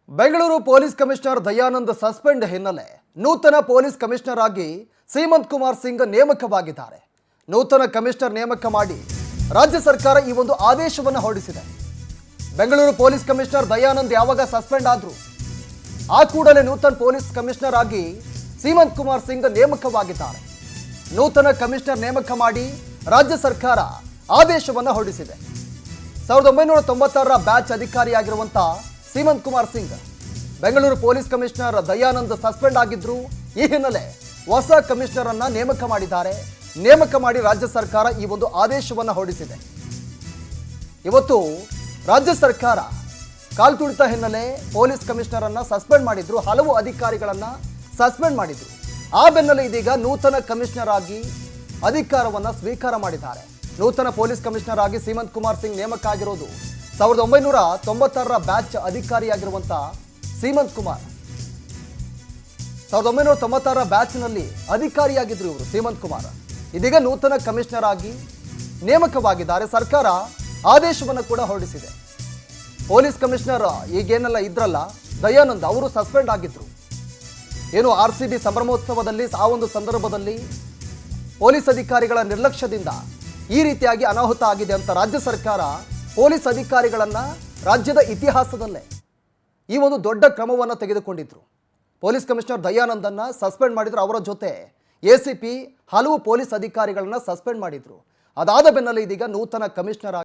Bengaluru police commissioner Dayanand suspend ಹಿನ್ನೆಲೆ ನೂತನ police commissioner ಆಗಿ ಸೀಮಂತ್ ಕುಮಾರ್ ಸಿಂಗ್ ನೇಮಕವಾಗಿದ್ದಾರೆ. ನೂತನ ಕಮಿಷನರ್ ನೇಮಕ ಮಾಡಿ ರಾಜ್ಯ ಸರ್ಕಾರ ಈ ಒಂದು ಆದೇಶವನ್ನು ಹೊರಡಿಸಿದೆ. ಬೆಂಗಳೂರು ಪೊಲೀಸ್ ಕಮಿಷನರ್ ದಯಾನಂದ್ ಯಾವಾಗ ಸಸ್ಪೆಂಡ್ ಆದ್ರು ಆ ಕೂಡಲೇ ನೂತನ ಪೊಲೀಸ್ ಕಮಿಷನರ್ ಆಗಿ ಸೀಮಂತ್ ಕುಮಾರ್ ಸಿಂಗ್ ನೇಮಕವಾಗಿದ್ದಾರೆ. ನೂತನ ಕಮಿಷನರ್ ನೇಮಕ ಮಾಡಿ ರಾಜ್ಯ ಸರ್ಕಾರ ಆದೇಶವನ್ನು ಹೊರಡಿಸಿದೆ. 1996ರ ಬ್ಯಾಚ್ ಅಧಿಕಾರಿಯಾಗಿರುವಂತಹ Seemanth Kumar Singh Bengaluru police commissioner Dayanand suspend ಆಗಿದ್ರು. ಈ ಹಿನ್ನೆಲೆ ಹೊಸ ಕಮಿಷನರ್ ಅನ್ನ ನೇಮಕ ಮಾಡಿದ್ದಾರೆ. ನೇಮಕ ಮಾಡಿ ರಾಜ್ಯ ಸರ್ಕಾರ ಈ ಒಂದು ಆದೇಶವನ್ನು ಹೊರಡಿಸಿದೆ. ಇವತ್ತು ರಾಜ್ಯ ಸರ್ಕಾರ ಕಾಲ್ತುಳಿತ ಹಿನ್ನೆಲೆ ಪೊಲೀಸ್ ಕಮಿಷನರ್ ಅನ್ನ ಸಸ್ಪೆಂಡ್ ಮಾಡಿದ್ರು. ಹಲವು ಅಧಿಕಾರಿಗಳನ್ನ ಸಸ್ಪೆಂಡ್ ಮಾಡಿದ್ರು. ಆ ಬೆನ್ನಲ್ಲೇ ಇದೀಗ ನೂತನ ಕಮಿಷನರ್ ಆಗಿ ಅಧಿಕಾರವನ್ನು ಸ್ವೀಕಾರ ಮಾಡಿದ್ದಾರೆ. ನೂತನ ಪೊಲೀಸ್ ಕಮಿಷನರ್ ಆಗಿ ಸೀಮಂತ್ ಕುಮಾರ್ ಸಿಂಗ್ ನೇಮಕ ಆಗಿರೋದು 1996ರ ಬ್ಯಾಚ್ ಅಧಿಕಾರಿಯಾಗಿರುವಂತಹ ಸೀಮಂತ್ ಕುಮಾರ್. 1996ರ ಬ್ಯಾಚ್ನಲ್ಲಿ ಅಧಿಕಾರಿಯಾಗಿದ್ರು ಇವರು ಸೀಮಂತ್ ಕುಮಾರ್. ಇದೀಗ ನೂತನ ಕಮಿಷನರ್ ಆಗಿ ನೇಮಕವಾಗಿದ್ದಾರೆ. ಸರ್ಕಾರ ಆದೇಶವನ್ನು ಕೂಡ ಹೊರಡಿಸಿದೆ. ಪೊಲೀಸ್ ಕಮಿಷನರ್ ಈಗೇನೆಲ್ಲ ಇದ್ರಲ್ಲ ದಯಾನಂದ್ ಅವರು ಸಸ್ಪೆಂಡ್ ಆಗಿದ್ರು. ಏನು RCB ಸಂಭ್ರಮೋತ್ಸವದಲ್ಲಿ ಆ ಒಂದು ಸಂದರ್ಭದಲ್ಲಿ ಪೊಲೀಸ್ ಅಧಿಕಾರಿಗಳ ನಿರ್ಲಕ್ಷ್ಯದಿಂದ ಈ ರೀತಿಯಾಗಿ ಅನಾಹುತ ಆಗಿದೆ ಅಂತ ರಾಜ್ಯ ಸರ್ಕಾರ ಪೊಲೀಸ್ ಅಧಿಕಾರಿಗಳನ್ನ ರಾಜ್ಯದ ಇತಿಹಾಸದಲ್ಲೇ ಈ ಒಂದು ದೊಡ್ಡ ಕ್ರಮವನ್ನು ತೆಗೆದುಕೊಂಡಿದ್ರು. ಪೊಲೀಸ್ ಕಮಿಷನರ್ ದಯಾನಂದನ್ನ ಸಸ್ಪೆಂಡ್ ಮಾಡಿದ್ರು. ಅವರ ಜೊತೆ ACP ಹಲವು ಪೊಲೀಸ್ ಅಧಿಕಾರಿಗಳನ್ನ ಸಸ್ಪೆಂಡ್ ಮಾಡಿದ್ರು. ಅದಾದ ಬೆನ್ನಲ್ಲೇ ಇದೀಗ ನೂತನ ಕಮಿಷನರ್